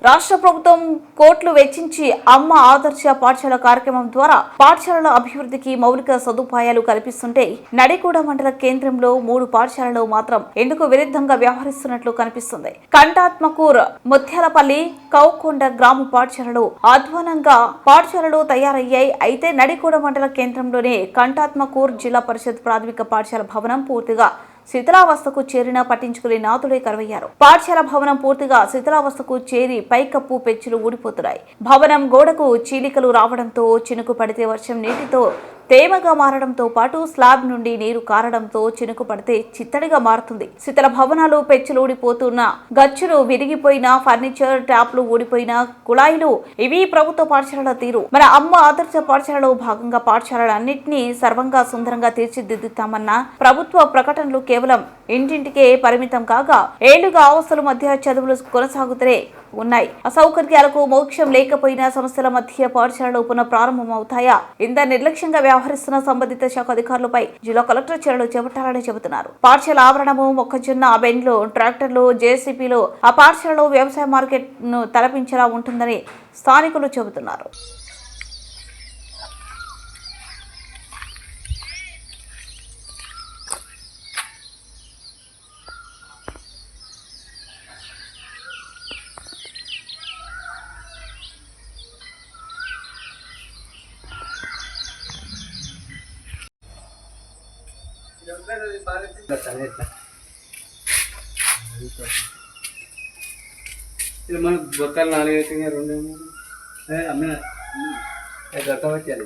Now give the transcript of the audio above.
రాష్ట్ర ప్రభుత్వం కోట్లు వెచ్చించి అమ్మ ఆదర్శ పాఠశాల కార్యక్రమం ద్వారా పాఠశాలల అభివృద్ధికి మౌలిక సదుపాయాలు కల్పిస్తుంటే నడిగూడ మండల కేంద్రంలో 3 పాఠశాలలో మాత్రం ఎందుకు విరుద్ధంగా వ్యవహరిస్తున్నట్లు కనిపిస్తుంది. కంటాత్మకూర్, ముత్యాలపల్లి, కౌకొండ గ్రామ పాఠశాలలు అధ్వానంగా పాఠశాలలు తయారయ్యాయి. అయితే నడిగూడ మండల కేంద్రంలోనే కంటాత్మకూర్ జిల్లా పరిషత్ ప్రాథమిక పాఠశాల భవనం పూర్తిగా శిథిలావస్థకు చేరిన పట్టించుకునే నాథుడే కరువయ్యారు. పాఠశాల భవనం పూర్తిగా శిథిలావస్థకు చేరి పైకప్పు పెచ్చులు ఊడిపోతున్నాయి. భవనం గోడకు చీలికలు రావడంతో చినుకు పడితే వర్షం నీటితో తేమగా మారడంతో పాటు స్లాబ్ నుండి నీరు కారడంతో చినుకు పడితే చిత్తడిగా మారుతుంది. శిథిల భవనాలు పెచ్చులు ఊడిపోతున్న గచ్చులు విరిగిపోయిన ఫర్నిచర్, ట్యాప్లు ఊడిపోయిన కుళాయిలు ఇవి ప్రభుత్వ పాఠశాలల తీరు. మన అమ్మ ఆదర్శ పాఠశాలలో భాగంగా పాఠశాలలన్నింటినీ సర్వంగా సుందరంగా తీర్చిదిద్దుతామన్న ప్రభుత్వ ప్రకటనలు కేవలం ఇంటింటికే పరిమితం కాగా ఏళ్లుగా అవస్థల మధ్య చదువులు కొనసాగుతూనే ఉన్నాయి. అసౌకర్యాలకు మోక్షం లేకపోయినా సమస్యల మధ్య పాఠశాలలు పునః ప్రారంభమవుతాయా? ఇంత నిర్లక్ష్యంగా వ్యవహరిస్తున్న సంబంధిత శాఖ అధికారులపై జిల్లా కలెక్టర్ చర్యలు చేపట్టాలని చెబుతున్నారు. పాఠశాల ఆవరణము మొక్కజొన్న బెండ్లు, ట్రాక్టర్లు, జేసీపీలు ఆ పాఠశాలలో వ్యవసాయ మార్కెట్ ను తలపించేలా ఉంటుందని స్థానికులు చెబుతున్నారు. ఇది మనకు బొక్కలు 4 అయితే 2 అమ్మిన వచ్చాలి.